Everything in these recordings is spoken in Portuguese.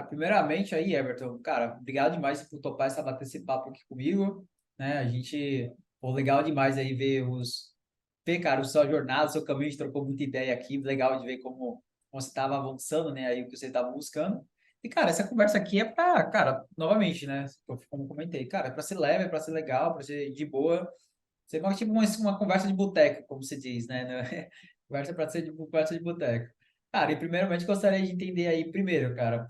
Primeiramente aí, Everton, cara, obrigado demais por topar bater esse papo aqui comigo, né? Pô, legal demais aí ver, cara, a sua jornada, o seu caminho, a gente trocou muita ideia aqui, legal de ver como você estava avançando, né? Aí o que você estava buscando. E, cara, essa conversa aqui é pra, cara, novamente, né? Como comentei, cara, é pra ser leve, é pra ser legal, pra ser de boa. Ser tipo uma conversa de boteco, como se diz, né? Conversa pra ser de conversa de boteco. Cara, e primeiramente gostaria de entender aí, primeiro, cara,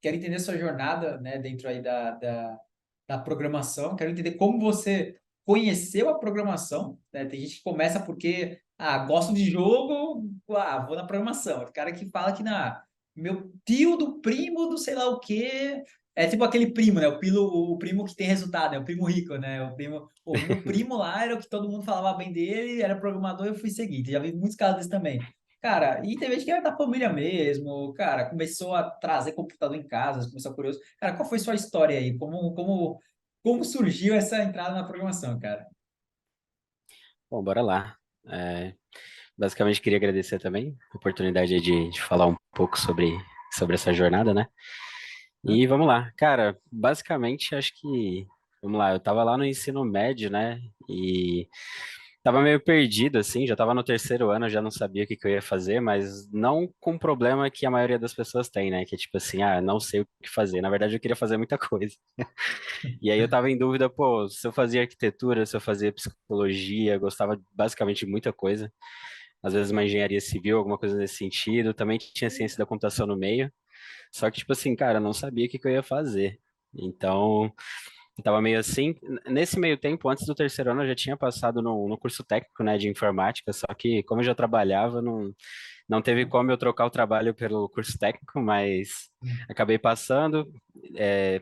quero entender sua jornada, né, dentro aí da programação, quero entender como você conheceu a programação, né, tem gente que começa porque, gosto de jogo, vou na programação, o cara que fala que, meu tio do primo do sei lá o quê, é tipo aquele primo, né, o primo que tem resultado, né, o primo rico, né, o meu primo lá era o que todo mundo falava bem dele, era programador, eu fui seguinte, já vi muitos casos desses também. Cara, e tem gente que era da família mesmo, cara, começou a trazer computador em casa, começou curioso. Cara, qual foi sua história aí? Como surgiu essa entrada na programação, cara? Bom, bora lá. É, Basicamente, queria agradecer também a oportunidade aí de falar um pouco sobre essa jornada, né? Hã? E vamos lá. Cara, basicamente, acho que, vamos lá, eu tava lá no ensino médio, né? E tava meio perdido, assim, já tava no terceiro ano, já não sabia o que que eu ia fazer, mas não com o problema que a maioria das pessoas tem, né? Que é tipo assim, não sei o que fazer. Na verdade, eu queria fazer muita coisa. E aí eu tava em dúvida, pô, se eu fazia arquitetura, se eu fazia psicologia, gostava basicamente de muita coisa. Às vezes uma engenharia civil, alguma coisa nesse sentido. Também tinha ciência da computação no meio. Só que, tipo assim, cara, eu não sabia o que que eu ia fazer. Então, eu tava meio assim. Nesse meio tempo, antes do terceiro ano, eu já tinha passado no curso técnico, né, de informática. Só que, como eu já trabalhava, não teve como eu trocar o trabalho pelo curso técnico, mas acabei passando,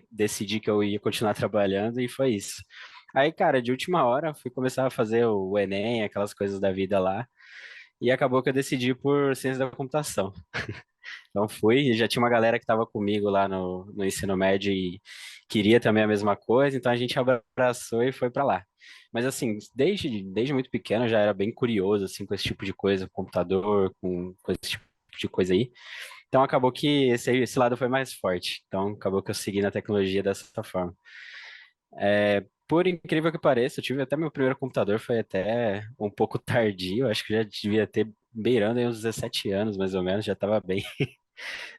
decidi que eu ia continuar trabalhando e foi isso. Aí, cara, de última hora, fui começar a fazer o Enem, aquelas coisas da vida lá, e acabou que eu decidi por ciência da computação. Então fui, e já tinha uma galera que estava comigo lá no ensino médio e queria também a mesma coisa, então a gente abraçou e foi para lá. Mas assim, desde muito pequeno eu já era bem curioso assim com esse tipo de coisa, com computador, com esse tipo de coisa aí. Então acabou que esse lado foi mais forte. Então acabou que eu segui na tecnologia dessa forma. Por incrível que pareça, eu tive até meu primeiro computador, foi até um pouco tardio, acho que já devia ter beirando aí uns 17 anos, mais ou menos, já estava bem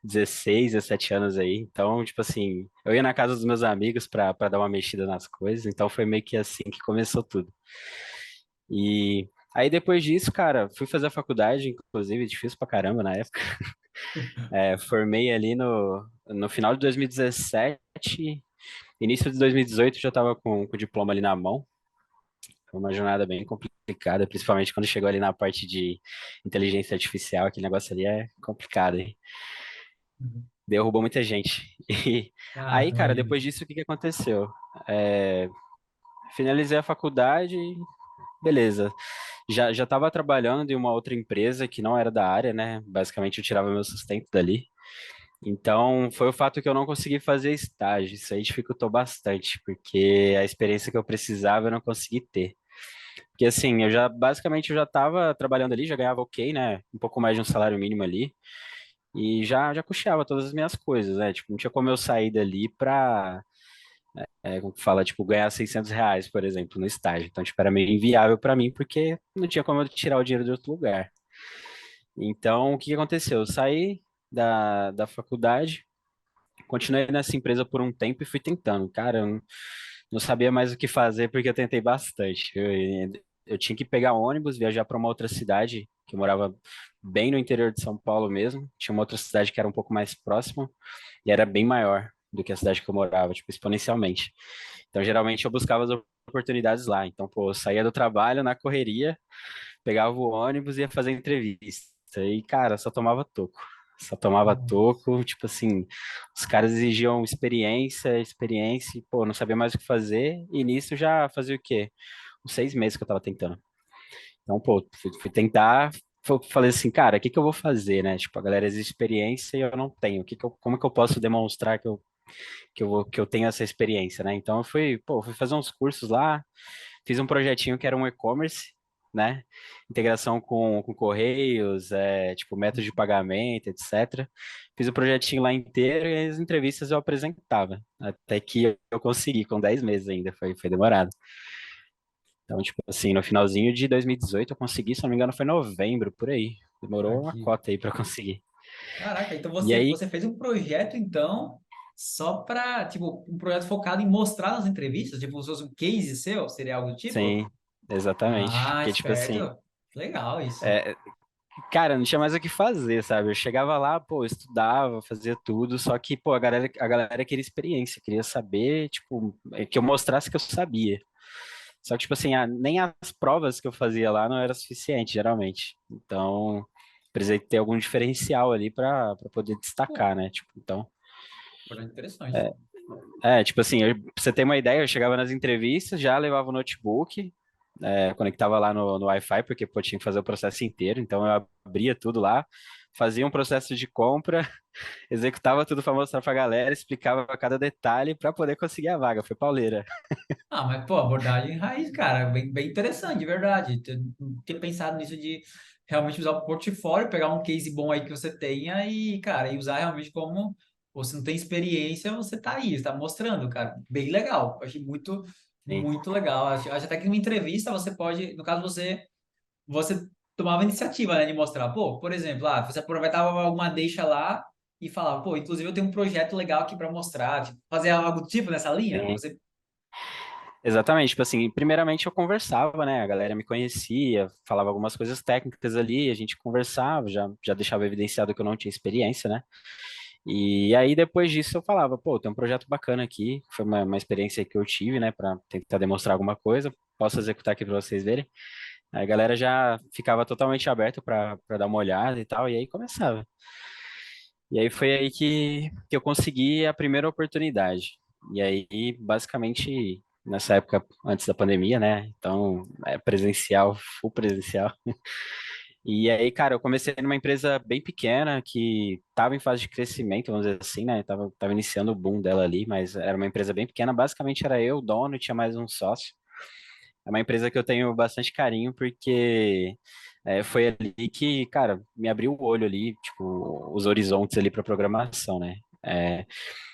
16, 17 anos aí. Então, tipo assim, eu ia na casa dos meus amigos para dar uma mexida nas coisas, então foi meio que assim que começou tudo. E aí depois disso, cara, fui fazer a faculdade, inclusive, difícil pra caramba na época. Formei ali no final de 2017, início de 2018 já tava com o diploma ali na mão. Foi uma jornada bem complicada, principalmente quando chegou ali na parte de inteligência artificial, aquele negócio ali é complicado, hein? Uhum. Derrubou muita gente. E aí, cara, Imagina. depois disso, o que que aconteceu? É, Finalizei a faculdade, beleza. Já estava trabalhando em uma outra empresa que não era da área, né? Basicamente, eu tirava meu sustento dali. Então, foi o fato que eu não consegui fazer estágio. Isso aí dificultou bastante, porque a experiência que eu precisava eu não consegui ter. Porque assim, basicamente eu já estava trabalhando ali, já ganhava ok, né? Um pouco mais de um salário mínimo ali. E já custeava todas as minhas coisas, né? Tipo, não tinha como eu sair dali pra, como que fala, tipo, ganhar R$ 600, por exemplo, no estágio. Então, tipo, era meio inviável pra mim, porque não tinha como eu tirar o dinheiro de outro lugar. Então, o que que aconteceu? Eu saí da faculdade, continuei nessa empresa por um tempo e fui tentando. Cara, eu não sabia mais o que fazer porque eu tentei bastante. Eu tinha que pegar ônibus, viajar para uma outra cidade, que eu morava bem no interior de São Paulo mesmo. Tinha uma outra cidade que era um pouco mais próxima e era bem maior do que a cidade que eu morava, tipo, exponencialmente. Então, geralmente eu buscava as oportunidades lá. Então, pô, eu saía do trabalho na correria, pegava o ônibus e ia fazer entrevista. E, cara, só tomava toco. Só tomava toco, tipo assim, os caras exigiam experiência, e, pô, não sabia mais o que fazer, e nisso já fazia o quê? Uns 6 meses que eu tava tentando. Então, pô, fui tentar, falei assim, cara, o que que eu vou fazer, né? Tipo, a galera exige experiência e eu não tenho. Como que eu posso demonstrar que eu tenho essa experiência, né? Então, fui fazer uns cursos lá, fiz um projetinho que era um e-commerce, né? Integração com correios, tipo, método de pagamento, etc. fiz o projetinho lá inteiro e as entrevistas eu apresentava. Até que eu consegui, com 10 meses ainda, foi demorado. Então, tipo assim, no finalzinho de 2018 eu consegui, se não me engano, foi novembro, por aí. Demorou uma Aqui. cota aí pra conseguir. Caraca, então E aí, você fez um projeto, então, só para, tipo, um projeto focado em mostrar nas entrevistas, tipo, se fosse um case seu, seria algo do tipo? sim, exatamente. Ah, Porque, tipo assim, esperto. Legal isso. é, cara, não tinha mais o que fazer, sabe? Eu chegava lá, pô, eu estudava, fazia tudo, só que, pô, a galera queria experiência, queria saber, tipo, que eu mostrasse que eu sabia. Só que, tipo assim, nem as provas que eu fazia lá não era suficiente, geralmente. Então, precisei ter algum diferencial ali para poder Pô, destacar, né? Tipo, então, projeto interessante. tipo assim, pra você ter uma ideia, eu chegava nas entrevistas, já levava o notebook, conectava lá no Wi-Fi, porque, pô, tinha que fazer o processo inteiro, então eu abria tudo lá, fazia um processo de compra, executava tudo para mostrar pra galera, explicava cada detalhe para poder conseguir a vaga. Foi pauleira. Ah, mas, pô, abordagem raiz, cara, bem interessante, de verdade. Não tinha pensado nisso de realmente usar o portfólio, pegar um case bom aí que você tenha e, cara, e usar realmente como você não tem experiência, você tá aí, está mostrando, cara. Bem legal. Eu achei Sim, muito legal. Acho até que numa entrevista você pode, no caso, você tomava a iniciativa, né, de mostrar, pô, por exemplo, você aproveitava alguma deixa lá e falava, pô, inclusive eu tenho um projeto legal aqui para mostrar, tipo, fazer algo do tipo nessa linha. sim. Exatamente, tipo assim, primeiramente eu conversava, né? A galera me conhecia, falava algumas coisas técnicas ali, a gente conversava, já deixava evidenciado que eu não tinha experiência, né? E aí depois disso eu falava, pô, tem um projeto bacana aqui, foi uma experiência que eu tive, né, para tentar demonstrar alguma coisa, posso executar aqui para vocês verem. Aí a galera já ficava totalmente aberta para dar uma olhada e tal, e aí começava. E aí foi aí que eu consegui a primeira oportunidade. E aí, basicamente, nessa época antes da pandemia, né? Então, presencial, full presencial. E aí, cara, eu comecei numa empresa bem pequena que estava em fase de crescimento, vamos dizer assim, né? Tava iniciando o boom dela ali, mas era uma empresa bem pequena. Basicamente era eu, o dono, e tinha mais um sócio. É uma empresa que eu tenho bastante carinho porque foi ali que, cara, me abriu o olho ali, tipo, os horizontes ali para programação, né?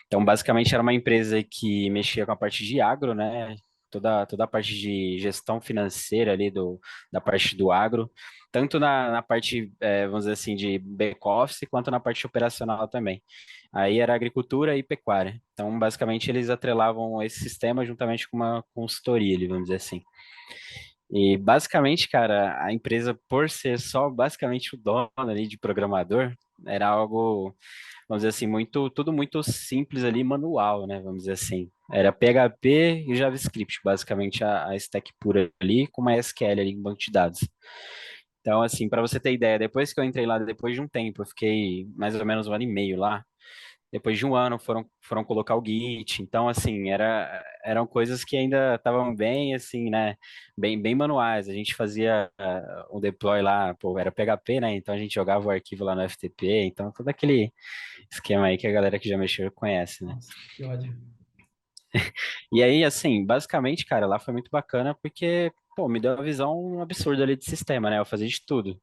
Então, basicamente, era uma empresa que mexia com a parte de agro, né? Toda a parte de gestão financeira ali da parte do agro, tanto na parte, vamos dizer assim, de back-office, quanto na parte operacional também. Aí era agricultura e pecuária. Então, basicamente, eles atrelavam esse sistema juntamente com uma consultoria, ali, vamos dizer assim. E basicamente, cara, a empresa, por ser só basicamente o dono ali de programador, era algo, vamos dizer assim, tudo muito simples ali, manual, né? Vamos dizer assim. Era PHP e JavaScript, basicamente a stack pura ali, com uma SQL ali em banco de dados. Então, assim, para você ter ideia, depois que eu entrei lá, depois de um tempo, eu fiquei mais ou menos um ano e meio lá. Depois de um ano foram colocar o Git. Então, assim, eram coisas que ainda estavam bem, assim, né? Bem manuais. A gente fazia um deploy lá, pô, era PHP, né? Então a gente jogava o arquivo lá no FTP. Então, todo aquele esquema aí que a galera que já mexeu conhece, né? Nossa, que ódio. E aí, assim, basicamente, cara, lá foi muito bacana porque, pô, me deu uma visão absurda ali de sistema, né? Eu fazia de tudo.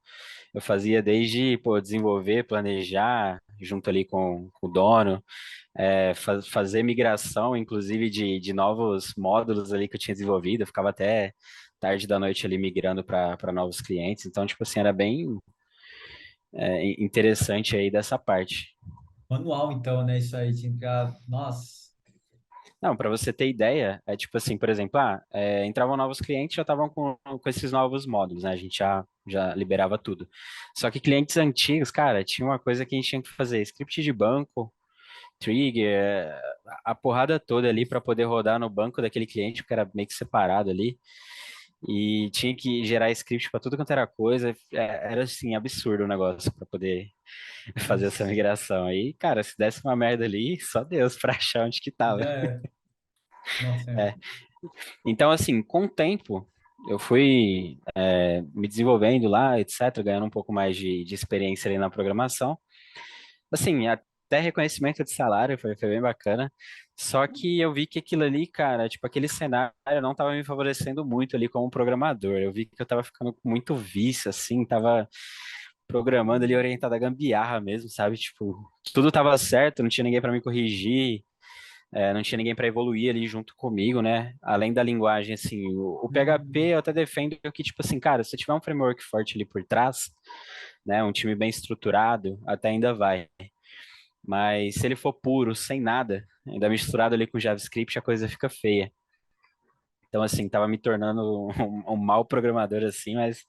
Eu fazia desde, pô, desenvolver, planejar, junto ali com o dono, fazer migração, inclusive, de novos módulos ali que eu tinha desenvolvido. Eu ficava até tarde da noite ali migrando para novos clientes. Então, tipo assim, era bem interessante aí dessa parte. Manual, então, né? Isso aí, tinha que ficar. Nossa. Não, para você ter ideia, é tipo assim, por exemplo, entravam novos clientes, já estavam com esses novos módulos, né? A gente já liberava tudo. Só que clientes antigos, cara, tinha uma coisa que a gente tinha que fazer, script de banco, trigger, a porrada toda ali para poder rodar no banco daquele cliente, porque era meio que separado ali. E tinha que gerar script para tudo quanto era coisa. Era assim, absurdo o negócio para poder fazer essa Nossa. migração. Aí, cara, se desse uma merda ali, só Deus para achar onde que tava. Já é. Nossa, é. É. Então, assim, com o tempo, eu fui me desenvolvendo lá, etc., ganhando um pouco mais de experiência ali na programação. Assim, até reconhecimento de salário foi bem bacana. Só que eu vi que aquilo ali, cara, tipo, aquele cenário não estava me favorecendo muito ali como programador. Eu vi que eu estava ficando com muito vício, assim, tava programando ali orientado a gambiarra mesmo, sabe? Tipo, tudo tava certo, não tinha ninguém para me corrigir, não tinha ninguém para evoluir ali junto comigo, né? Além da linguagem, assim, o PHP Hum, eu até defendo que, tipo assim, cara, se tiver um framework forte ali por trás, né, um time bem estruturado, até ainda vai. Mas se ele for puro, sem nada, ainda misturado ali com JavaScript, a coisa fica feia. Então, assim, tava me tornando um mau programador, assim, mas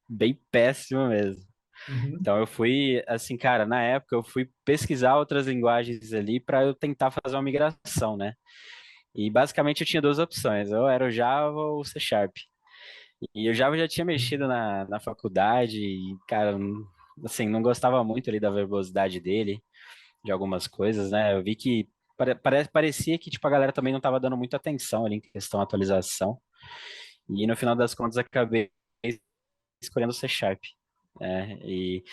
bem péssimo mesmo. uhum, Então, eu fui, assim, cara, na época eu fui pesquisar outras linguagens ali para eu tentar fazer uma migração, né? E basicamente eu tinha duas opções, ou era o Java ou o C Sharp. E o Java eu já tinha mexido na faculdade e, cara, assim, não gostava muito ali da verbosidade dele, de algumas coisas, né? Eu vi que parecia que, tipo, a galera também não estava dando muita atenção ali em questão de atualização. E no final das contas acabei escolhendo o C Sharp. E,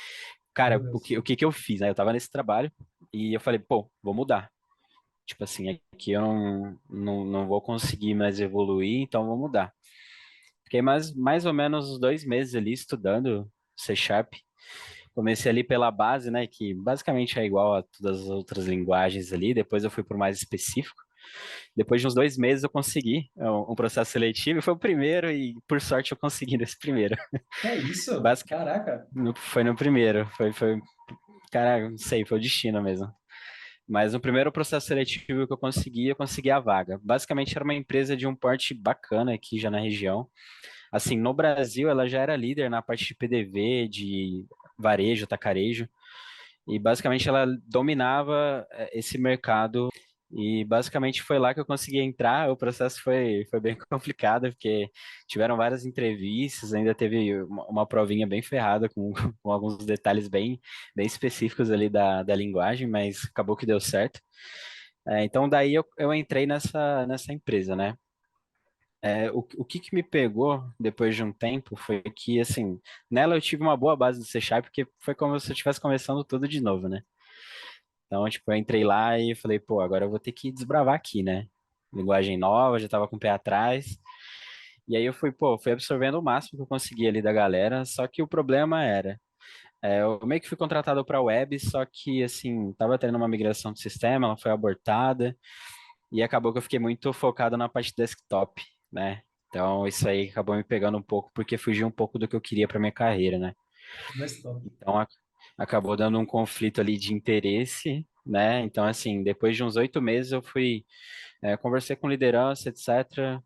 cara, beleza. o que que eu fiz, né? Eu tava nesse trabalho e eu falei, pô, vou mudar. Tipo assim, aqui eu não vou conseguir mais evoluir, então vou mudar. Fiquei mais ou menos uns 2 meses ali estudando C Sharp. Comecei ali pela base, né, que basicamente é igual a todas as outras linguagens ali. Depois eu fui para o mais específico. Depois de uns 2 meses eu consegui um processo seletivo e foi o primeiro e por sorte eu consegui nesse primeiro. É isso? Basic, Caraca. foi no primeiro, cara, não sei, foi o destino mesmo. Mas no primeiro processo seletivo que eu consegui a vaga. Basicamente era uma empresa de um porte bacana aqui já na região. Assim, no Brasil ela já era líder na parte de PDV, de varejo, atacarejo. E basicamente ela dominava esse mercado e basicamente foi lá que eu consegui entrar. O processo foi bem complicado, porque tiveram várias entrevistas, ainda teve uma provinha bem ferrada com alguns detalhes bem específicos ali da linguagem, mas acabou que deu certo. Então daí eu entrei nessa empresa, né? O que que me pegou depois de um tempo foi que, assim, nela eu tive uma boa base do C Sharp, porque foi como se eu estivesse começando tudo de novo, né? Então, tipo, eu entrei lá e falei, pô, agora eu vou ter que desbravar aqui, né? Linguagem nova, já tava com o pé atrás. E aí eu fui, pô, fui absorvendo o máximo que eu conseguia ali da galera, só que o problema era, eu meio que fui contratado para web, só que, assim, tava tendo uma migração do sistema, ela foi abortada, e acabou que eu fiquei muito focado na parte desktop, né? Então, isso aí acabou me pegando um pouco, porque fugiu um pouco do que eu queria para minha carreira, né? Mas top. Então, acabou dando um conflito ali de interesse, né? Então, assim, depois de uns 8 meses eu fui, conversei com liderança, etc.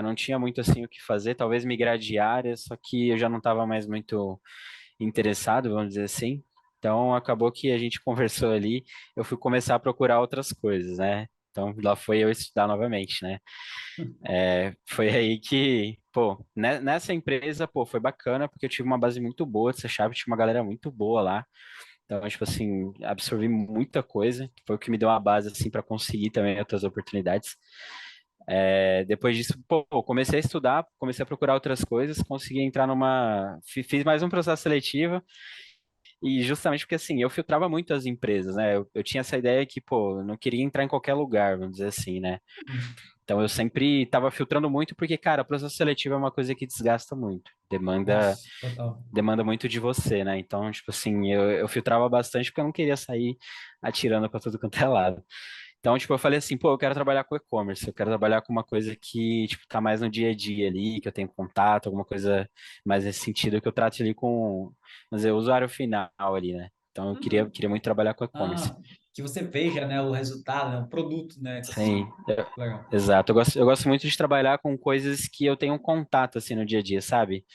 Não tinha muito, assim, o que fazer, talvez migrar de área, só que eu já não estava mais muito interessado, vamos dizer assim. Então, acabou que a gente conversou ali, eu fui começar a procurar outras coisas, né? Então, lá foi eu estudar novamente, né? Foi aí que, pô, nessa empresa, pô, foi bacana, porque eu tive uma base muito boa de C Sharp, tinha uma galera muito boa lá. Então, tipo assim, absorvi muita coisa, foi o que me deu uma base, assim, para conseguir também outras oportunidades. Depois disso, pô, comecei a estudar, comecei a procurar outras coisas, consegui entrar fiz mais um processo seletivo, e justamente porque, assim, eu filtrava muito as empresas, né? Eu tinha essa ideia que, pô, eu não queria entrar em qualquer lugar, vamos dizer assim, né? Hum, Então eu sempre estava filtrando muito porque, cara, processo seletivo é uma coisa que desgasta muito, Nossa, total. demanda muito de você, né? Então, tipo assim, eu filtrava bastante porque eu não queria sair atirando para tudo quanto é lado. Então, tipo, eu falei assim, pô, eu quero trabalhar com e-commerce, eu quero trabalhar com uma coisa que, tipo, tá mais no dia a dia ali, que eu tenho contato, alguma coisa mais nesse sentido, que eu trate ali com, vamos dizer, o usuário final ali, né? Então eu Uhum. queria muito trabalhar com e-commerce. Ah, que você veja, né, o resultado, né, o produto, né, Sim, legal. exato. Eu gosto muito de trabalhar com coisas que eu tenho um contato, assim, no dia a dia, sabe?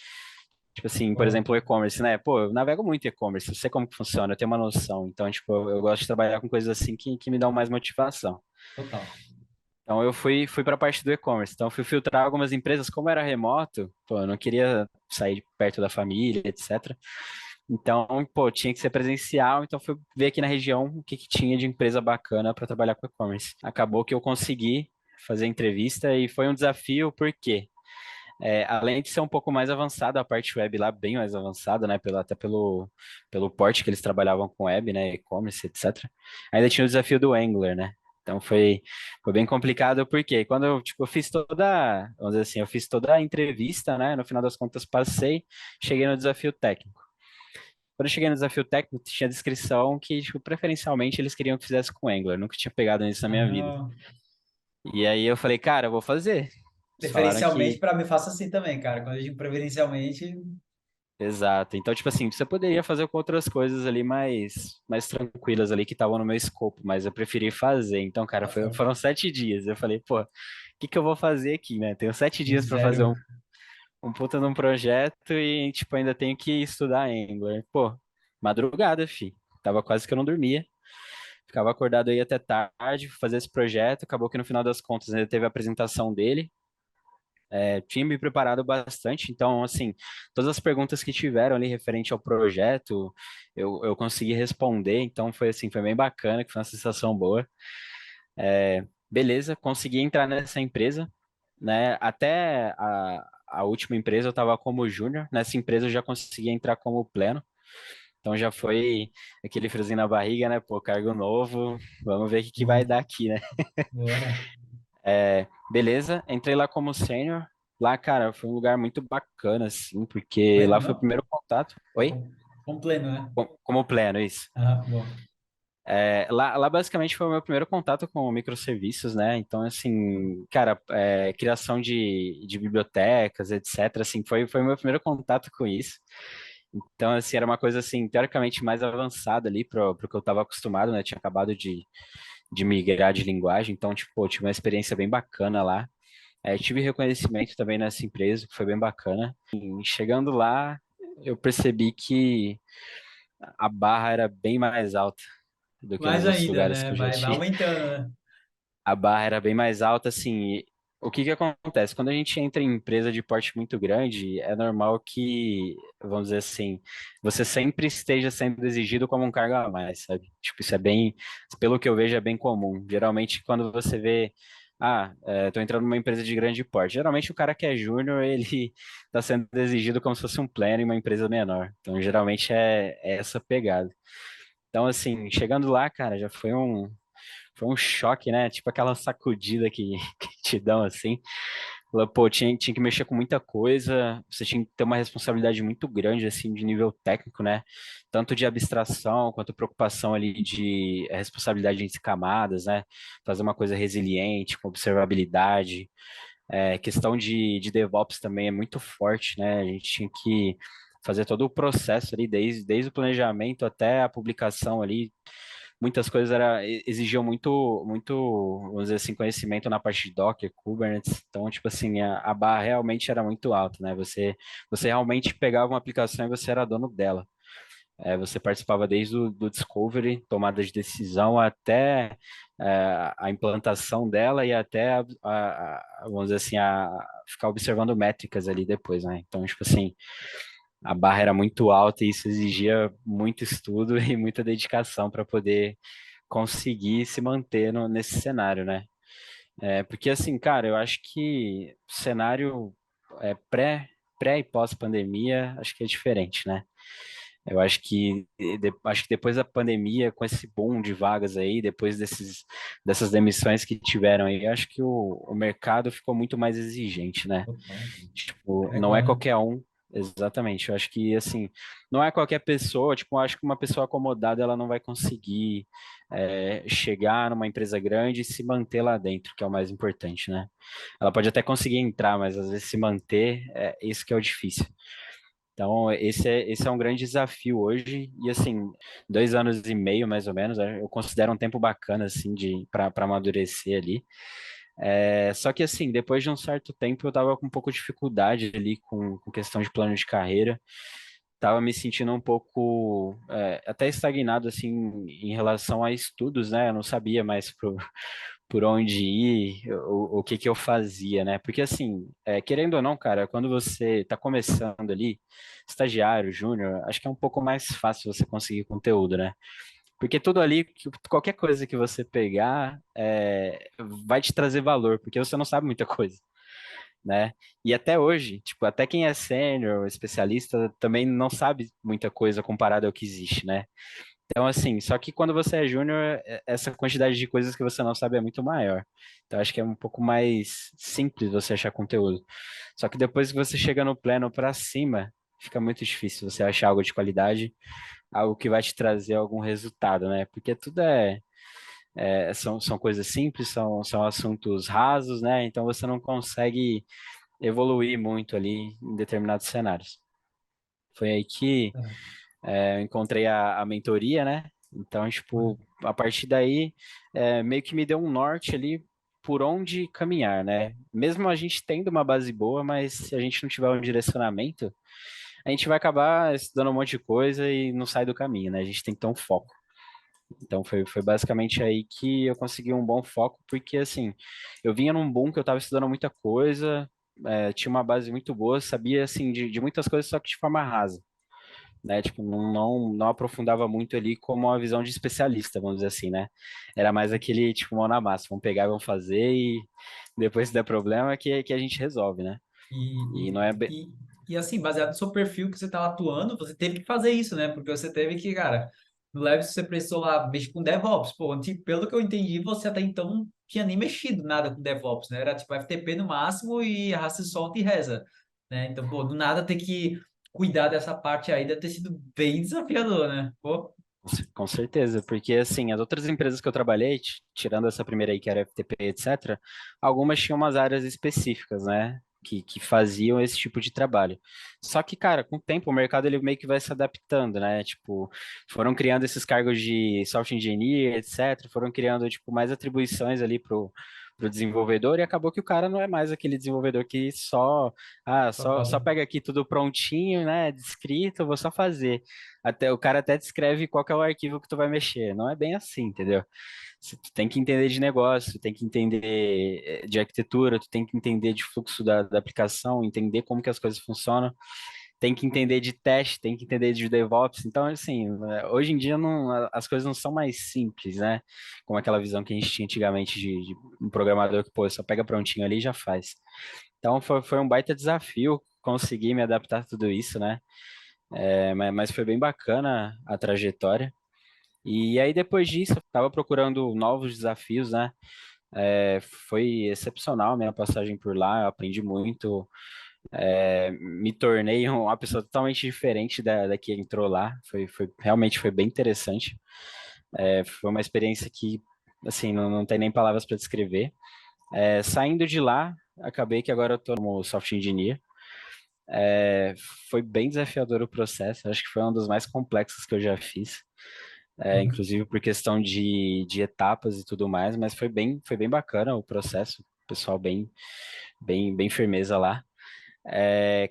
Tipo assim, por Top. exemplo, o e-commerce, né? Pô, eu navego muito e-commerce, eu sei como que funciona, eu tenho uma noção. Então, tipo, eu gosto de trabalhar com coisas assim que me dão mais motivação. Total. Então, eu fui para a parte do e-commerce. Então, eu fui filtrar algumas empresas, como era remoto, pô, eu não queria sair de perto da família, etc. Então, pô, tinha que ser presencial. Então, fui ver aqui na região o que que tinha de empresa bacana para trabalhar com e-commerce. Acabou que eu consegui fazer entrevista e foi um desafio, por quê? Além de ser um pouco mais avançada, a parte web lá bem mais avançada, né? Até pelo porte que eles trabalhavam com web, né? E-commerce, etc. Ainda tinha o desafio do Angular, né? Então foi bem complicado, porque quando eu, tipo, eu fiz vamos dizer assim, eu fiz toda a entrevista, né? No final das contas passei, cheguei no desafio técnico. Quando eu cheguei no desafio técnico, tinha descrição que, tipo, preferencialmente eles queriam que fizesse com Angular. Nunca tinha pegado nisso na minha vida. Ah, E aí eu falei, cara, eu vou fazer. Eles falaram preferencialmente, que. para mim, faço assim também, cara. Quando eu digo preferencialmente, Exato. Então, tipo assim, você poderia fazer com outras coisas ali mais tranquilas ali que estavam no meu escopo, mas eu preferi fazer. Então, cara, bota fé. foram 7 dias. Eu falei, pô, o que que eu vou fazer aqui, né? Tenho 7 dias para fazer Zero. um puta de um projeto e, tipo, ainda tenho que estudar Angular. Pô, madrugada, fi. Tava quase que eu não dormia. Ficava acordado aí até tarde, fazer esse projeto. Acabou que no final das contas ainda teve a apresentação dele. Tinha me preparado bastante, então, assim, todas as perguntas que tiveram ali referente ao projeto, eu consegui responder, então foi assim, foi bem bacana, que foi uma sensação boa. Beleza, consegui entrar nessa empresa, né? Até a última empresa eu estava como júnior, nessa empresa eu já consegui entrar como pleno. Então já foi aquele friozinho na barriga, né? Pô, cargo novo, vamos ver o que que vai Boa. dar aqui, né? Bora. Beleza, entrei lá como sênior. Lá, cara, foi um lugar muito bacana, assim, porque Pleno, lá foi o não? primeiro contato. Oi? Com pleno, né? Como pleno, isso. Ah, boa. Lá basicamente foi o meu primeiro contato com microserviços, né? Então, assim, cara, criação de bibliotecas, etc., assim, foi o meu primeiro contato com isso. Então, assim, era uma coisa, assim, teoricamente mais avançada ali pro que eu estava acostumado, né? Tinha acabado de migrar de linguagem, então, tipo, pô, tive uma experiência bem bacana lá. Tive reconhecimento também nessa empresa, que foi bem bacana. E chegando lá, eu percebi que a barra era bem mais alta do que Mais nos outros ainda, lugares né? que eu já Vai tive. aumentando, né? A barra era bem mais alta, assim. O que que acontece? Quando a gente entra em empresa de porte muito grande, é normal que, vamos dizer assim, você sempre esteja sendo exigido como um cargo a mais, sabe? Tipo, isso é bem, pelo que eu vejo, é bem comum. Geralmente, quando você vê, tô entrando numa empresa de grande porte, geralmente o cara que é júnior, ele está sendo exigido como se fosse um pleno em uma empresa menor. Então, geralmente é essa pegada. Então, assim, chegando lá, cara, já foi um choque, né? Tipo aquela sacudida que, que te dão assim. Pô, tinha que mexer com muita coisa, você tinha que ter uma responsabilidade muito grande, assim, de nível técnico, né? Tanto de abstração quanto preocupação ali de responsabilidade entre camadas, né? Fazer uma coisa resiliente, com observabilidade. Questão de DevOps também é muito forte, né? A gente tinha que fazer todo o processo ali, desde o planejamento até a publicação ali, muitas coisas exigiam muito, vamos dizer assim, conhecimento na parte de Docker, Kubernetes. Então, tipo assim, a barra realmente era muito alta, né? Você realmente pegava uma aplicação e você era dono dela. Você participava desde o do discovery, tomada de decisão, até a implantação dela e até, vamos dizer assim, ficar observando métricas ali depois, né? Então, tipo assim, a barra era muito alta e isso exigia muito estudo e muita dedicação para poder conseguir se manter nesse cenário, né? Porque assim, cara, eu acho que o cenário pré e pós-pandemia, acho que é diferente, né? Eu acho que depois da pandemia, com esse boom de vagas aí, depois dessas demissões que tiveram aí, eu acho que o mercado ficou muito mais exigente, né? Total. Tipo, não Pegou, é né? qualquer um, exatamente. Eu acho que, assim, não é qualquer pessoa, tipo, eu acho que uma pessoa acomodada, ela não vai conseguir chegar numa empresa grande e se manter lá dentro, que é o mais importante, né? Ela pode até conseguir entrar, mas às vezes se manter, isso que é o difícil. Então, esse é um grande desafio hoje, e assim, 2 anos e meio, mais ou menos, eu considero um tempo bacana, assim, para amadurecer ali. Só que assim, depois de um certo tempo eu tava com um pouco de dificuldade ali com questão de plano de carreira. Tava me sentindo um pouco até estagnado assim em relação a estudos, né? Eu não sabia mais por onde ir, o que que eu fazia, né? Porque assim, querendo ou não, cara, quando você tá começando ali, estagiário, júnior, acho que é um pouco mais fácil você conseguir conteúdo, né? Porque tudo ali, qualquer coisa que você pegar, vai te trazer valor, porque você não sabe muita coisa, né? E até hoje, tipo, até quem é sênior, especialista, também não sabe muita coisa comparado ao que existe, né? Então, assim, só que quando você é júnior, essa quantidade de coisas que você não sabe é muito maior. Então, acho que é um pouco mais simples você achar conteúdo. Só que depois que você chega no pleno para cima, fica muito difícil você achar algo de qualidade, algo que vai te trazer algum resultado, né? Porque tudo são coisas simples, são assuntos rasos, né? Então você não consegue evoluir muito ali em determinados cenários. Foi aí que eu encontrei a mentoria, né? Então, tipo, a partir daí, meio que me deu um norte ali por onde caminhar, né? Mesmo a gente tendo uma base boa, mas se a gente não tiver um direcionamento, a gente vai acabar estudando um monte de coisa e não sai do caminho, né? A gente tem que ter um foco. Então, foi basicamente aí que eu consegui um bom foco, porque, assim, eu vinha num boom que eu estava estudando muita coisa, tinha uma base muito boa, sabia, assim, de muitas coisas, só que de forma rasa, né? Tipo, não aprofundava muito ali como uma visão de especialista, vamos dizer assim, né? Era mais aquele, tipo, mão na massa, vamos pegar, vamos fazer e depois se der problema que a gente resolve, né? E não E, é bem... e, e assim, baseado no seu perfil que você estava atuando, você teve que fazer isso, né? Porque você teve que, cara, no Levis você precisou lá mexer com DevOps. Pô, pelo que eu entendi, você até então não tinha nem mexido nada com DevOps, né? Era tipo FTP no máximo e arrasta e solta e reza, né? Então, pô, do nada ter que cuidar dessa parte aí deve ter sido bem desafiador, né? Pô, Com certeza, porque assim, as outras empresas que eu trabalhei, tirando essa primeira aí que era FTP, etc., algumas tinham umas áreas específicas, né? Que faziam esse tipo de trabalho. Só que, cara, com o tempo o mercado ele meio que vai se adaptando, né? Tipo, foram criando esses cargos de software engineer, etc., foram criando, tipo, mais atribuições ali pro desenvolvedor e acabou que o cara não é mais aquele desenvolvedor que só só fala. pega aqui tudo prontinho, né? Descrito, eu vou só fazer. Até o cara até descreve qual que é o arquivo que tu vai mexer. Não é bem assim, entendeu? Tu tem que entender de negócio, tem que entender de arquitetura, tu tem que entender de fluxo da aplicação, entender como que as coisas funcionam, tem que entender de teste, tem que entender de DevOps. Então, assim, hoje em dia as coisas não são mais simples, né? Como aquela visão que a gente tinha antigamente de um programador que, pô, só pega prontinho ali e já faz. Então, foi um baita desafio conseguir me adaptar a tudo isso, né? Mas foi bem bacana a trajetória. E aí, depois disso, eu estava procurando novos desafios, né? Foi excepcional a minha passagem por lá, eu aprendi muito, me tornei uma pessoa totalmente diferente da que entrou lá. Realmente foi bem interessante. Foi uma experiência que, assim, não tem nem palavras para descrever. Saindo de lá, acabei que agora eu estou como software engineer. É, Foi bem desafiador o processo, acho que foi um dos mais complexos que eu já fiz, inclusive por questão de etapas e tudo mais, mas foi bem bacana o processo, o pessoal bem firmeza lá.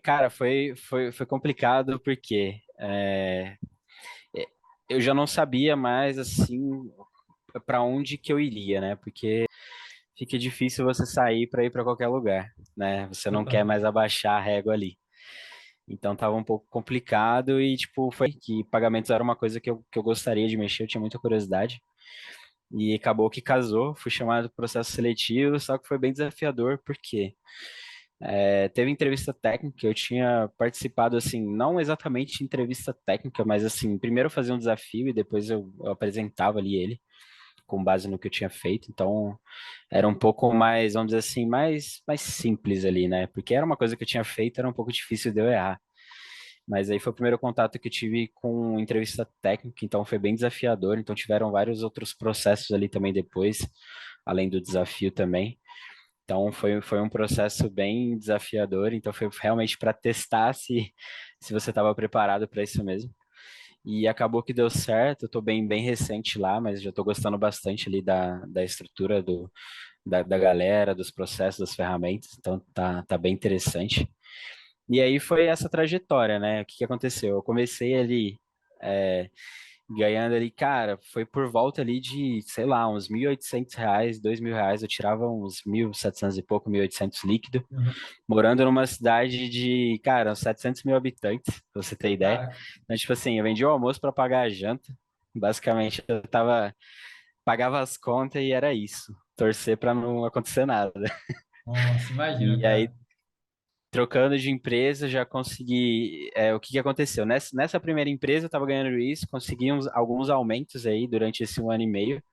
Cara, foi complicado porque eu já não sabia mais assim para onde que eu iria, né? Porque fica difícil você sair para ir para qualquer lugar, né? Você não quer Total. mais abaixar a régua ali. Então tava um pouco complicado e, tipo, foi que pagamentos era uma coisa que eu gostaria de mexer, eu tinha muita curiosidade. E acabou que casou, fui chamado para o processo seletivo, só que foi bem desafiador, porque teve entrevista técnica, eu tinha participado, assim, não exatamente de entrevista técnica, mas, assim, primeiro eu fazia um desafio e depois eu apresentava ali ele, com base no que eu tinha feito. Então, era um pouco mais, vamos dizer assim, mais simples ali, né? Porque era uma coisa que eu tinha feito, era um pouco difícil de eu errar. Mas aí foi o primeiro contato que eu tive com entrevista técnica, então foi bem desafiador. Então tiveram vários outros processos ali também depois, além do desafio também. Então foi um processo bem desafiador. Então foi realmente para testar se você estava preparado para isso mesmo. E acabou que deu certo. Eu estou bem recente lá, mas já estou gostando bastante ali da estrutura da galera, dos processos, das ferramentas. Então tá bem interessante. E aí foi essa trajetória, né? O que que aconteceu? Eu comecei ali é, ganhando ali, cara, foi por volta ali de, sei lá, uns R$ 1.800, R$ 2.000. Eu tirava uns 1.700 e pouco, 1.800 líquido, Uhum. morando numa cidade de, cara, uns 700 mil habitantes, pra você ter ideia. Cara, Então, tipo assim, eu vendia o almoço para pagar a janta. Basicamente, pagava as contas e era isso. Torcer para não acontecer nada. nossa, imagina, E aí cara. trocando de empresa, já consegui. O que que aconteceu? Nessa primeira empresa, eu estava ganhando isso, consegui alguns aumentos aí durante esse 1 ano e meio,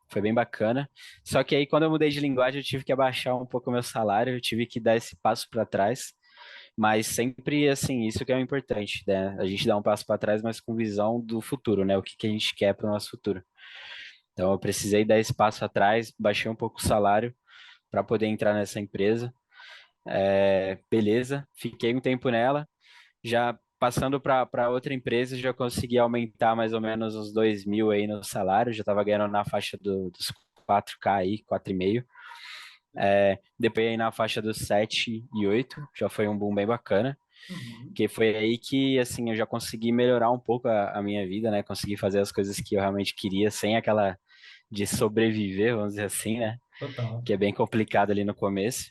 foi bem bacana. Só que aí, quando eu mudei de linguagem, eu tive que abaixar um pouco o meu salário, eu tive que dar esse passo para trás, Mas sempre, assim, isso que é o importante, né? A gente dá um passo para trás, mas com visão do futuro, né? O que que a gente quer para o nosso futuro. Então, eu precisei dar esse passo atrás, baixei um pouco o salário para poder entrar nessa empresa. Beleza, fiquei um tempo nela, já passando para outra empresa, já consegui aumentar mais ou menos uns 2.000 aí no salário, já estava ganhando na faixa dos 4K aí, 4,5. Depois aí na faixa dos 7 e 8, já foi um boom bem bacana, Uhum. que foi aí que, assim, eu já consegui melhorar um pouco a minha vida, né? Consegui fazer as coisas que eu realmente queria, sem aquela de sobreviver, vamos dizer assim, né? Total. Que é bem complicado ali no começo.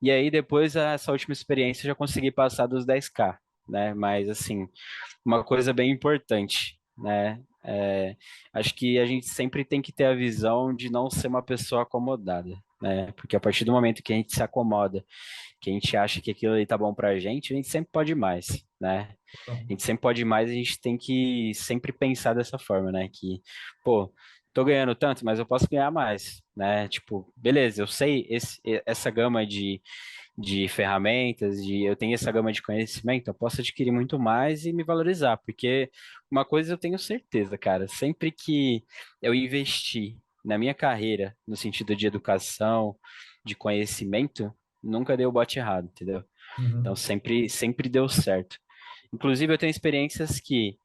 E aí, depois, essa última experiência, eu já consegui passar dos 10K, né? Mas, assim, uma coisa bem importante, né? Acho que a gente sempre tem que ter a visão de não ser uma pessoa acomodada, né? Porque a partir do momento que a gente se acomoda, que a gente acha que aquilo ali tá bom pra gente, a gente sempre pode mais, né? Total. A gente sempre pode mais, a gente tem que sempre pensar dessa forma, né? Que, pô, tô ganhando tanto, mas eu posso ganhar mais, né? Tipo, beleza, eu sei essa gama de ferramentas, eu tenho essa gama de conhecimento, eu posso adquirir muito mais e me valorizar, porque uma coisa eu tenho certeza, cara, sempre que eu investir na minha carreira, no sentido de educação, de conhecimento, nunca deu bote errado, entendeu? Então Uhum. sempre deu certo. Inclusive, eu tenho experiências que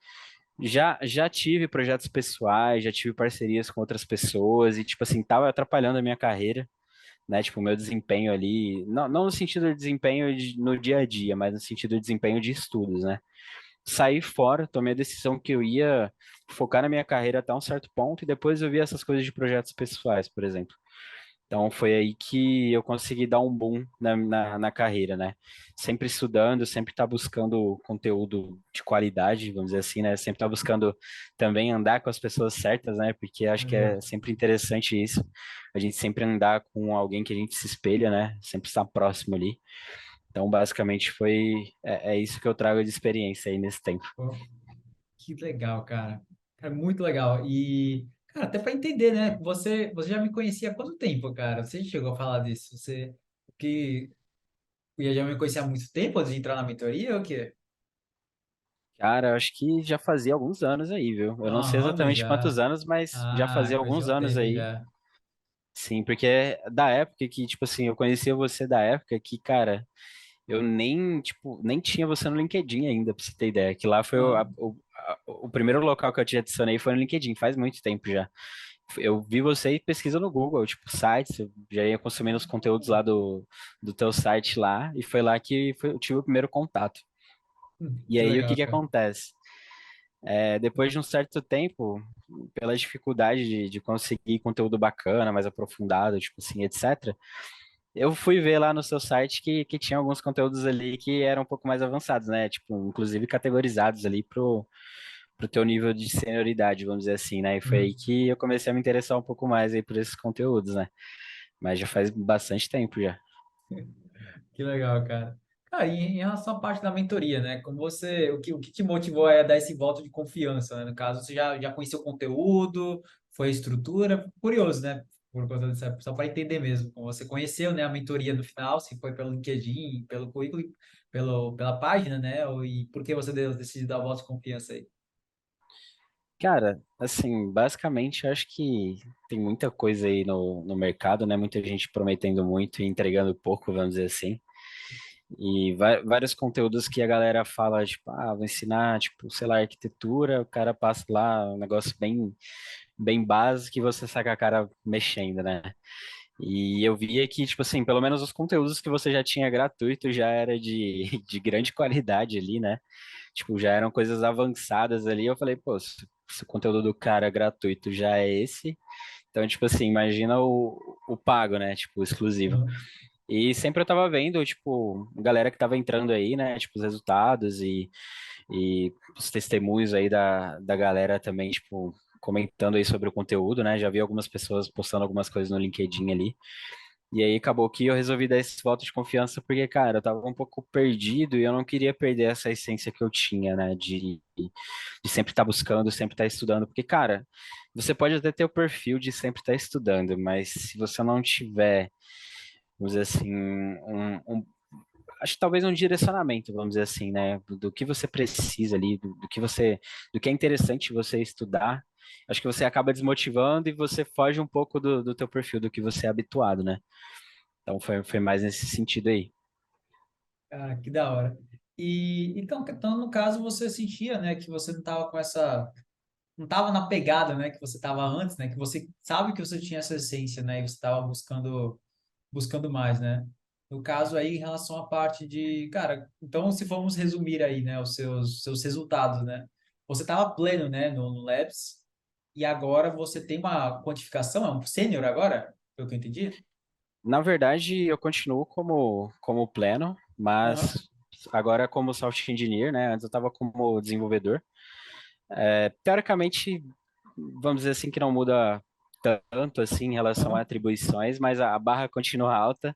já tive projetos pessoais, já tive parcerias com outras pessoas e, tipo assim, tava atrapalhando a minha carreira, né? Tipo, o meu desempenho ali, não no sentido de desempenho no dia a dia, mas no sentido de desempenho de estudos, né? Saí fora, tomei a decisão que eu ia focar na minha carreira até um certo ponto e depois eu vi essas coisas de projetos pessoais, por exemplo. Então foi aí que eu consegui dar um boom na carreira, né? Sempre estudando, sempre tá buscando conteúdo de qualidade, vamos dizer assim, né? Sempre tá buscando também andar com as pessoas certas, né? Porque acho que é Exato. sempre interessante isso. A gente sempre andar com alguém que a gente se espelha, né? Sempre estar próximo ali. Então, basicamente, é isso que eu trago de experiência aí nesse tempo. Pô, que legal, cara. Cara, muito legal. E, cara, até para entender, né? Você já me conhecia há quanto tempo, cara? Você chegou a falar disso? Você que já me conhecia há muito tempo antes de entrar na mentoria ou o quê? Cara, eu acho que já fazia alguns anos aí, viu? Eu não sei Anos exatamente quantos já. anos, mas já Ah, fazia conheci alguns há um anos tempo aí. já. Sim, porque é da época que, tipo assim, eu conhecia você da época que, cara, eu nem, tipo, nem tinha você no LinkedIn ainda, pra você ter ideia. Que lá foi Ah, o primeiro local que eu te adicionei foi no LinkedIn, faz muito tempo já. Eu vi você e pesquisa no Google, tipo, sites, eu já ia consumindo os conteúdos lá do teu site lá, e foi lá que eu tive o primeiro contato. E que aí, o que legal, que cara. acontece? Depois de um certo tempo, pela dificuldade de conseguir conteúdo bacana, mais aprofundado, tipo assim, etc., eu fui ver lá no seu site que tinha alguns conteúdos ali que eram um pouco mais avançados, né? Tipo, inclusive categorizados ali pro teu nível de senioridade, vamos dizer assim, né? E foi aí Uhum. que eu comecei a me interessar um pouco mais aí por esses conteúdos, né? Mas já faz bastante tempo já. Que legal, cara. Cara, e em relação à parte da mentoria, né? Como você, o que te motivou a dar esse voto de confiança, né? No caso, você já conheceu o conteúdo, foi a estrutura, curioso, né? Por conta disso, só para entender mesmo. Como você conheceu, né, a mentoria no final, se foi pelo LinkedIn, pelo currículo, pela página, né? E por que você decidiu dar o voto de confiança aí? Cara, assim, basicamente eu acho que tem muita coisa aí no mercado, né? Muita gente prometendo muito e entregando pouco, vamos dizer assim. E vários conteúdos que a galera fala, tipo, vou ensinar, tipo, sei lá, arquitetura, o cara passa lá um negócio bem básico e você saca a cara mexendo, né? E eu via que, tipo assim, pelo menos os conteúdos que você já tinha gratuito já era de grande qualidade ali, né? Tipo, já eram coisas avançadas ali. Eu falei, pô, se o conteúdo do cara gratuito já é esse, então, tipo assim, imagina o pago, né? Tipo, o exclusivo. Uhum. E sempre eu tava vendo, tipo, galera que tava entrando aí, né? Tipo, os resultados e os testemunhos aí da galera também, tipo, comentando aí sobre o conteúdo, né? Já vi algumas pessoas postando algumas coisas no LinkedIn ali. E aí acabou que eu resolvi dar esse voto de confiança porque, cara, eu tava um pouco perdido e eu não queria perder essa essência que eu tinha, né? De sempre estar buscando, sempre estar estudando. Porque, cara, você pode até ter o perfil de sempre estar estudando, mas se você não tiver, vamos dizer assim, acho que talvez um direcionamento, vamos dizer assim, né? Do que você precisa ali, do que é interessante você estudar. Acho que você acaba desmotivando e você foge um pouco do teu perfil, do que você é habituado, né? Então foi mais nesse sentido aí. Cara, que da hora. E então, no caso, você sentia, né, que você não estava com essa, não estava na pegada, né, que você estava antes, né, que você sabe que você tinha essa essência, né, e você estava buscando mais, né? No caso aí, em relação à parte de, cara, então se formos resumir aí, né, os seus resultados, né? Você estava pleno, né, no Labs, e agora você tem uma quantificação, é um sênior agora, pelo que eu entendi? Na verdade, eu continuo como pleno, Aham. mas agora como software engineer, né? Antes eu estava como desenvolvedor. Teoricamente, vamos dizer assim que não muda tanto assim em relação a Aham. atribuições, mas a barra continua alta.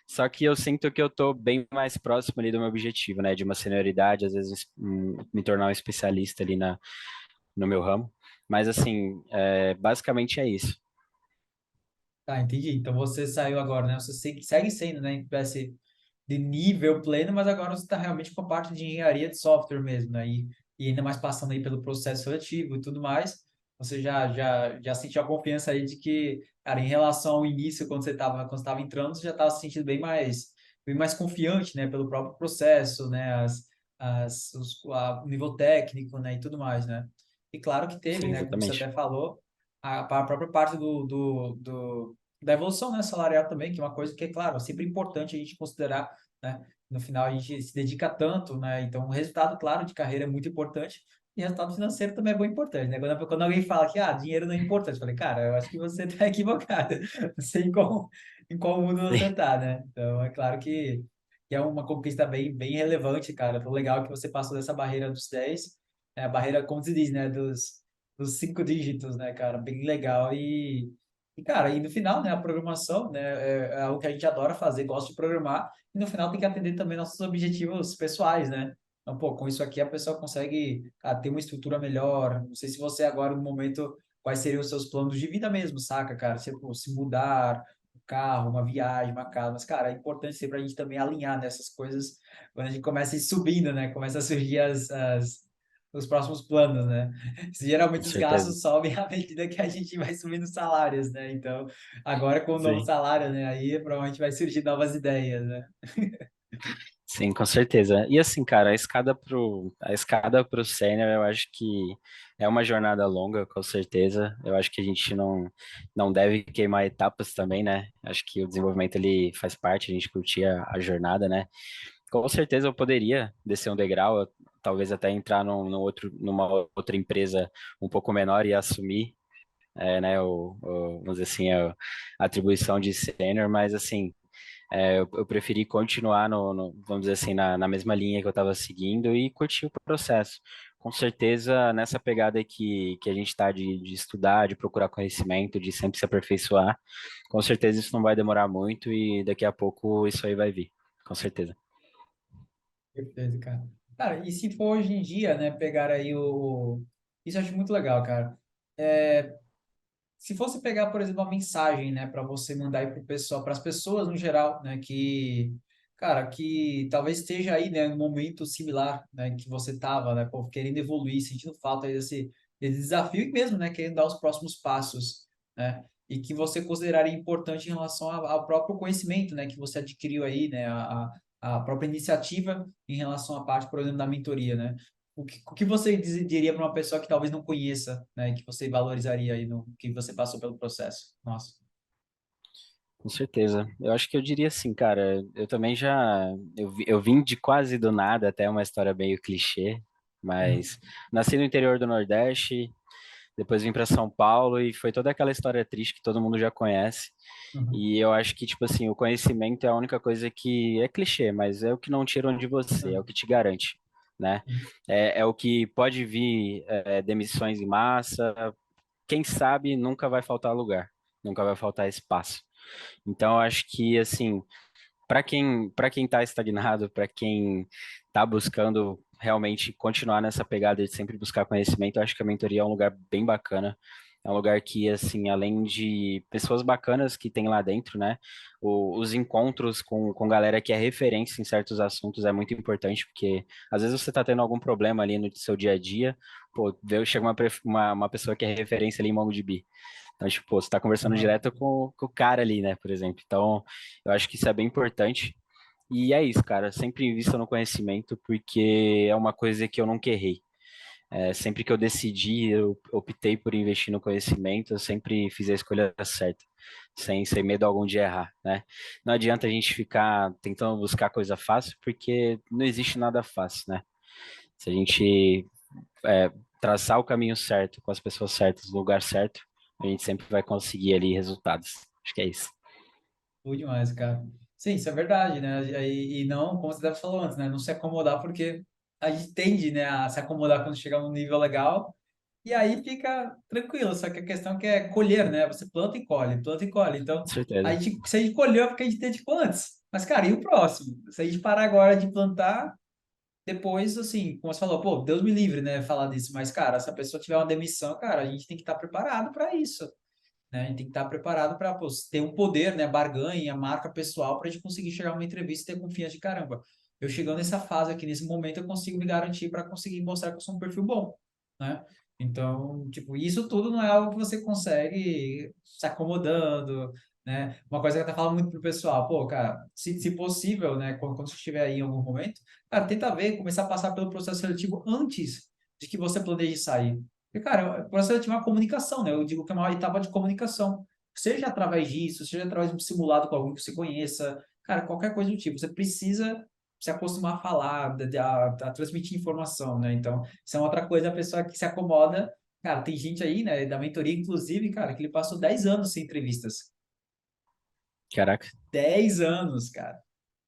Só que eu sinto que eu estou bem mais próximo ali do meu objetivo, né? De uma senioridade, às vezes me tornar um especialista ali no meu ramo. Mas assim, basicamente é isso. Tá, entendi. Então você saiu agora, né? Você segue sendo, né, espécie de nível pleno, mas agora você está realmente com a parte de engenharia de software mesmo, né? E ainda mais passando aí pelo processo seletivo e tudo mais, você já sentiu a confiança aí de que, cara, em relação ao início, quando você estava entrando, você já estava se sentindo bem mais confiante, né? Pelo próprio processo, né? O nível técnico, né? E tudo mais, né? E claro que teve, Sim, né? Como você exatamente. até falou, a própria parte da evolução, né, salarial também, que é uma coisa que, é claro, é sempre importante a gente considerar, né? No final a gente se dedica tanto, né? Então, o resultado, claro, de carreira é muito importante e resultado financeiro também é muito importante, né? Quando alguém fala que, dinheiro não é importante, eu falei, cara, eu acho que você está equivocado. Não sei em qual mundo você está, né? Então, é claro que é uma conquista bem relevante, cara. Foi legal que você passou dessa barreira dos 10, a barreira, como se diz, né? Dos 5 dígitos, né, cara? Bem legal cara, e no final, né, a programação, né, é algo que a gente adora fazer, gosta de programar, e no final tem que atender também nossos objetivos pessoais, né? Então, pô, com isso aqui a pessoa consegue, cara, ter uma estrutura melhor. Não sei se você agora, no momento, quais seriam os seus planos de vida mesmo, saca, cara? Se, pô, se mudar, um carro, uma viagem, uma casa. Mas, cara, é importante sempre a gente também alinhar nessas coisas quando a gente começa a ir subindo, né? Começa a surgir os próximos planos, né? Com Geralmente os certeza. gastos sobem à medida que a gente vai subindo os salários, né? Então, agora com o novo Sim. salário, né? Aí provavelmente vai surgir novas ideias, né? Sim, com certeza. E assim, cara, a escada pro sênior, eu acho que é uma jornada longa, com certeza. Eu acho que a gente não deve queimar etapas também, né? Acho que o desenvolvimento ele faz parte, a gente curtir a jornada, né? Com certeza eu poderia descer um degrau, talvez até entrar numa outra empresa um pouco menor e assumir, né, vamos dizer assim, a atribuição de sênior, mas assim, eu preferi continuar vamos dizer assim, na mesma linha que eu estava seguindo e curtir o processo. Com certeza, nessa pegada aí que a gente está de estudar, de procurar conhecimento, de sempre se aperfeiçoar, com certeza isso não vai demorar muito e daqui a pouco isso aí vai vir, com certeza. Perfeito, cara. Cara, e se for hoje em dia, né, pegar aí Isso eu acho muito legal, cara. Se fosse pegar, por exemplo, uma mensagem, né, para você mandar aí pro pessoal, para as pessoas no geral, né, cara, que talvez esteja aí, né, num momento similar, né, que você tava, né, pô, querendo evoluir, sentindo falta aí desse desafio e mesmo, né, querendo dar os próximos passos, né, e que você consideraria importante em relação ao próprio conhecimento, né, que você adquiriu aí, né, a própria iniciativa em relação à parte, por exemplo, da mentoria, né? O que você diria para uma pessoa que talvez não conheça, né, e que você valorizaria aí no que você passou pelo processo? Nossa. Com certeza. Eu acho que eu diria assim, cara, eu também eu vim de quase do nada, até uma história meio clichê, Uhum. mas nasci no interior do Nordeste, depois vim para São Paulo e foi toda aquela história triste que todo mundo já conhece. Uhum. E eu acho que, tipo assim, o conhecimento é a única coisa que é clichê, mas é o que não tiram de você, é o Uhum. que te garante, né? Uhum. É o que pode vir, demissões em massa, quem sabe nunca vai faltar lugar, nunca vai faltar espaço. Então, eu acho que, assim, para quem está estagnado, para quem está buscando realmente continuar nessa pegada de sempre buscar conhecimento, eu acho que a mentoria é um lugar bem bacana. É um lugar que, assim, além de pessoas bacanas que tem lá dentro, né? Os encontros com galera que é referência em certos assuntos é muito importante, porque às vezes você tá tendo algum problema ali no seu dia a dia, pô, chega uma pessoa que é referência ali em MongoDB. Então, tipo, pô, você tá conversando Aham. direto com o cara ali, né, por exemplo. Então, eu acho que isso é bem importante. E é isso, cara. Sempre invista no conhecimento, porque é uma coisa que eu nunca errei. Sempre que eu decidi, eu optei por investir no conhecimento, eu sempre fiz a escolha certa, sem medo algum de errar, né? Não adianta a gente ficar tentando buscar coisa fácil, porque não existe nada fácil, né? Se a gente é, traçar o caminho certo, com as pessoas certas, no lugar certo, a gente sempre vai conseguir ali resultados. Acho que é isso. Boa demais, cara. Sim, isso é verdade, né? E não, como você deve falou antes, né? Não se acomodar, porque a gente tende, né, a se acomodar quando chegar num nível legal, e aí fica tranquilo. Só que a questão é que é colher, né? Você planta e colhe, planta e colhe. Então, Com certeza. se a gente colheu, é porque a gente dedicou antes. Mas, cara, e o próximo? Se a gente parar agora de plantar, depois, assim, como você falou, pô, Deus me livre, né, falar disso. Mas, cara, se a pessoa tiver uma demissão, cara, a gente tem que estar preparado para isso, né? A gente tem que estar preparado para ter um poder, né, barganha, marca pessoal para a gente conseguir chegar a uma entrevista e ter confiança de caramba. Eu chegando nessa fase aqui, nesse momento, eu consigo me garantir para conseguir mostrar que eu sou um perfil bom, né? Então, tipo, isso tudo não é algo que você consegue se acomodando, né? Uma coisa que eu até falo muito pro pessoal, pô, cara, se possível, né, quando você estiver aí em algum momento, cara, tenta ver, começar a passar pelo processo seletivo antes de que você planeje sair. Porque, cara, o processo seletivo é uma comunicação, né? Eu digo que é uma etapa de comunicação. Seja através disso, seja através de um simulado com alguém que você conheça, cara, qualquer coisa do tipo. Você precisa se acostumar a falar, a transmitir informação, né? Então, isso é uma outra coisa, a pessoa que se acomoda. Cara, tem gente aí, né, da mentoria, inclusive, cara, que ele passou 10 anos sem entrevistas. Caraca, 10 anos, cara.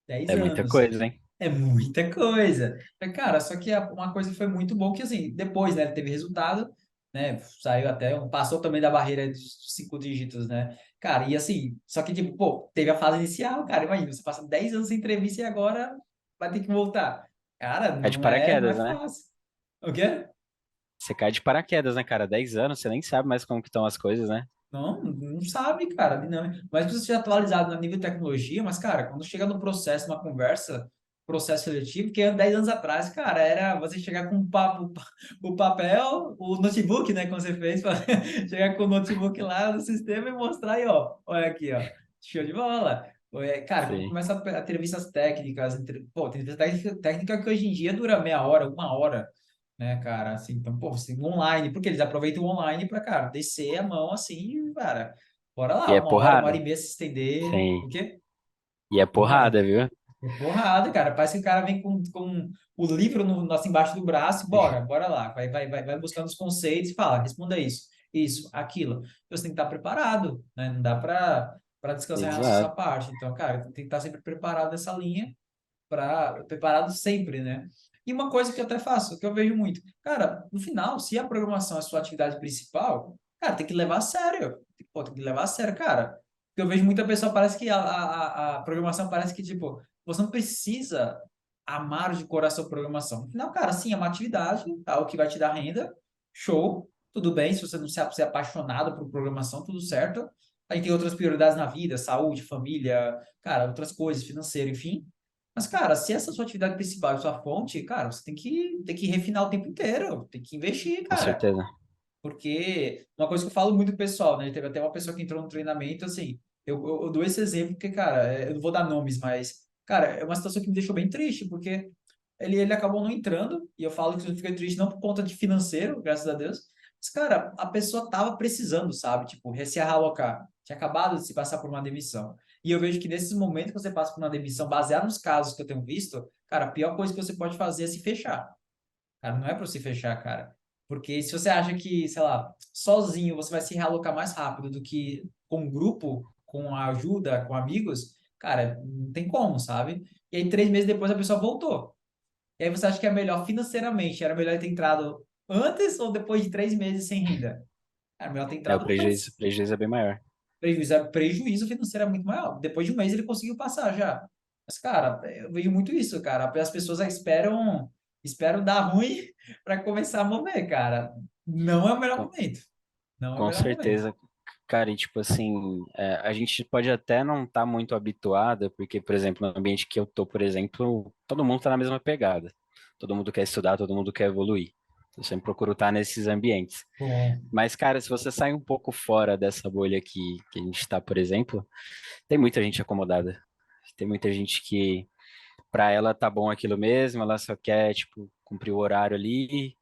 dez é muita anos. coisa, hein? É muita coisa. Cara, só que uma coisa que foi muito bom que, assim, depois, né, teve resultado, né, saiu até, passou também da barreira dos 5 dígitos, né, cara, e assim, só que, tipo, pô, teve a fase inicial, cara, imagina, você passa 10 anos sem entrevista e agora vai ter que voltar. Cara, Cai de não é paraquedas, né? fácil. O quê? Você cai de paraquedas, né, cara? 10 anos, você nem sabe mais como que estão as coisas, né? Não, não sabe, cara. Não. Mas você já atualizado no nível de tecnologia, mas, cara, quando chega no processo, uma conversa, processo seletivo, que 10 anos atrás, cara, era você chegar com o papel, o notebook, né, como você fez, chegar com o notebook lá no sistema e mostrar aí, ó, olha aqui, ó, show de bola. Cara, quando Sim. começa a entrevistas técnicas, pô, tem entrevista técnica que hoje em dia dura meia hora, 1 hora, né, cara? Assim, então, pô, assim, online, porque eles aproveitam o online para, cara, descer a mão assim, cara, bora E lá, é 1 hora e porrada. meia se estender. Sim. O quê? E é Como é? porrada, viu? É porrada, cara. Parece que o cara vem com o livro assim, embaixo do braço e bora lá. Vai buscando os conceitos e fala, responda isso, aquilo. Então, você tem que estar preparado, né? Não dá para descansar essa Exato. parte. Então, cara, tem que estar sempre preparado nessa linha preparado sempre, né? E uma coisa que eu até faço, que eu vejo muito, cara, no final, se a programação é a sua atividade principal, cara, tem que levar a sério. Pô, tem que levar a sério, cara. Porque eu vejo muita pessoa, parece que a programação parece que, tipo, você não precisa amar de coração a programação. No final, cara, sim, é uma atividade, é algo que vai te dar renda, show, tudo bem, se você não se é apaixonado por programação, tudo certo. Aí tem outras prioridades na vida, saúde, família, cara, outras coisas, financeiro, enfim. Mas, cara, se essa é a sua atividade principal, a sua fonte, cara, você tem que refinar o tempo inteiro, tem que investir, Com cara. certeza. Porque uma coisa que eu falo muito pro pessoal, né? Teve até uma pessoa que entrou no treinamento, assim, eu dou esse exemplo porque, cara, eu não vou dar nomes, mas, cara, é uma situação que me deixou bem triste, porque ele acabou não entrando, e eu falo que eu fiquei triste não por conta de financeiro, graças a Deus, mas, cara, a pessoa tava precisando, sabe? Tipo, se realocar. Tinha acabado de se passar por uma demissão. E eu vejo que nesses momentos que você passa por uma demissão, baseado nos casos que eu tenho visto, cara, a pior coisa que você pode fazer é se fechar. Cara, não é para se fechar, cara. Porque se você acha que, sei lá, sozinho você vai se realocar mais rápido do que com um grupo, com a ajuda, com amigos, cara, não tem como, sabe? E aí, 3 meses depois, a pessoa voltou. E aí você acha que é melhor financeiramente, era melhor ter entrado antes ou depois de 3 meses sem renda? Era melhor ter É, o entrado prejuízo, o antes. prejuízo é bem maior. Prejuízo financeiro é muito maior. Depois de um mês ele conseguiu passar já. Mas, cara, eu vejo muito isso, cara. As pessoas esperam dar ruim para começar a mover, cara. Não é o melhor Com, momento. Não é o Com melhor momento. certeza. Cara, e tipo assim, a gente pode até não estar muito habituada, porque, por exemplo, no ambiente que eu tô, por exemplo, todo mundo tá na mesma pegada. Todo mundo quer estudar, todo mundo quer evoluir. Eu sempre procuro estar nesses ambientes. Bom, Mas, cara, se você sai um pouco fora dessa bolha que a gente está, por exemplo, tem muita gente acomodada. Tem muita gente que, pra ela, tá bom aquilo mesmo, ela só quer, tipo, cumprir o horário ali,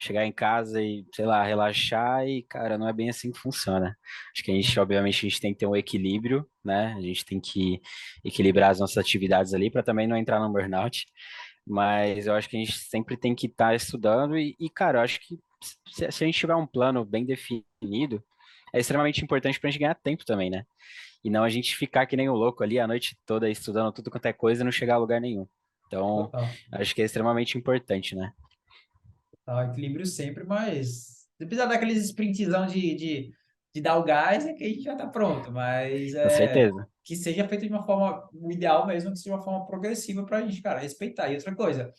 chegar em casa e, sei lá, relaxar e, cara, não é bem assim que funciona. Acho que a gente, obviamente, a gente tem que ter um equilíbrio, né? A gente tem que equilibrar as nossas atividades ali para também não entrar no burnout. Mas eu acho que a gente sempre tem que estar estudando cara, eu acho que se a gente tiver um plano bem definido, é extremamente importante para a gente ganhar tempo também, né? E não a gente ficar que nem o louco ali a noite toda estudando tudo quanto é coisa e não chegar a lugar nenhum. Então, total. acho que é extremamente importante, né? Tá, equilíbrio sempre, mas se precisar daqueles sprintzão de dar o gás, é que a gente já tá pronto, mas Com certeza. que seja feito de uma forma, o ideal mesmo é que seja de uma forma progressiva pra gente, cara, respeitar. E outra coisa,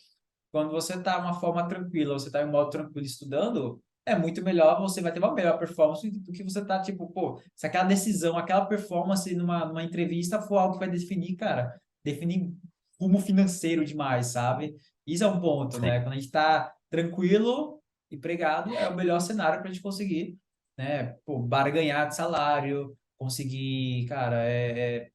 quando você tá uma forma tranquila, você tá em modo tranquilo estudando, é muito melhor, você vai ter uma melhor performance do que você tá, tipo, pô, se aquela decisão, aquela performance numa entrevista for algo que vai definir, cara, definir rumo financeiro demais, sabe? Isso é um ponto, Sim, né? Quando a gente tá tranquilo, empregado, é o melhor cenário para a gente conseguir, né? Pô, barganhar de salário, conseguir, cara,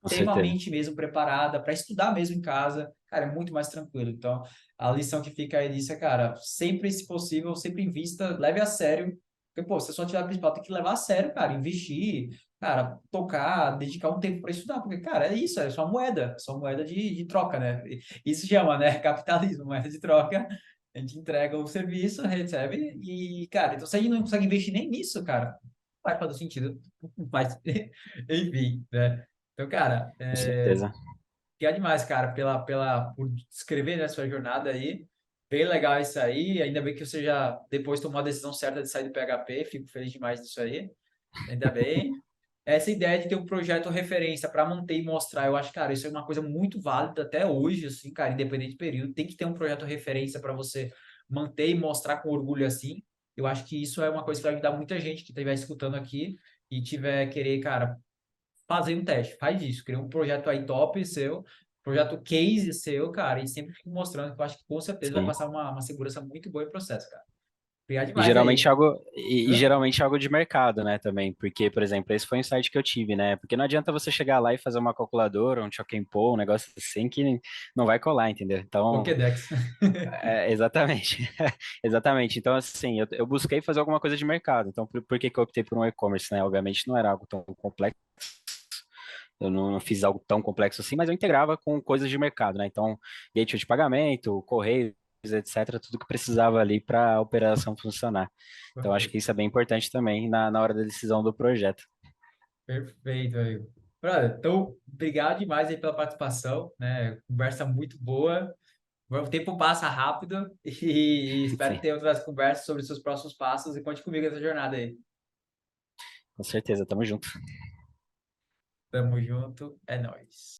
com ter uma certeza. mente mesmo preparada para estudar mesmo em casa, cara, é muito mais tranquilo. Então, a lição que fica aí disso é, cara, sempre, se possível, sempre invista, leve a sério. Porque, pô, se a sua atividade principal tem que levar a sério, cara, investir, cara, tocar, dedicar um tempo para estudar. Porque, cara, é isso, é só moeda de troca, né? Isso chama, né? Capitalismo, moeda de troca. A gente entrega o serviço, recebe e, cara, então se a gente não consegue investir nem nisso, cara, não vai fazer sentido. Mas, enfim, né? Então, cara, Com certeza. obrigado demais, cara, por descrever, né, sua jornada aí. Bem legal isso aí. Ainda bem que você já depois tomou a decisão certa de sair do PHP. Fico feliz demais disso aí. Ainda bem. Essa ideia de ter um projeto referência para manter e mostrar, eu acho, cara, isso é uma coisa muito válida até hoje, assim, cara, independente do período. Tem que ter um projeto referência para você manter e mostrar com orgulho assim. Eu acho que isso é uma coisa que vai ajudar muita gente que estiver escutando aqui e tiver querer, cara, fazer um teste. Faz isso, cria um projeto aí top seu, projeto case seu, cara, e sempre fica mostrando que eu acho que com certeza vai Sim. passar uma segurança muito boa em processo, cara. Obrigado E demais geralmente aí. algo, e Hã? geralmente algo de mercado, né, também, porque, por exemplo, esse foi um insight que eu tive, né, porque não adianta você chegar lá e fazer uma calculadora, um Chock and Pull, um negócio assim que não vai colar, entendeu? Então, Pokédex. exatamente, exatamente. Então, assim, eu busquei fazer alguma coisa de mercado, então por que que eu optei por um e-commerce, né? Obviamente não era algo tão complexo, eu não fiz algo tão complexo assim, mas eu integrava com coisas de mercado, né? Então, gateway de pagamento, correios, etc., tudo que precisava ali para a operação funcionar. Então, acho que Perfeito. isso é bem importante também na hora da decisão do projeto. Perfeito, amigo. Brother, então, obrigado demais aí pela participação, né? Conversa muito boa. O tempo passa rápido e espero Sim, ter outras conversas sobre os seus próximos passos e conte comigo nessa jornada aí. com certeza, tamo junto. Tamo junto, é nóis.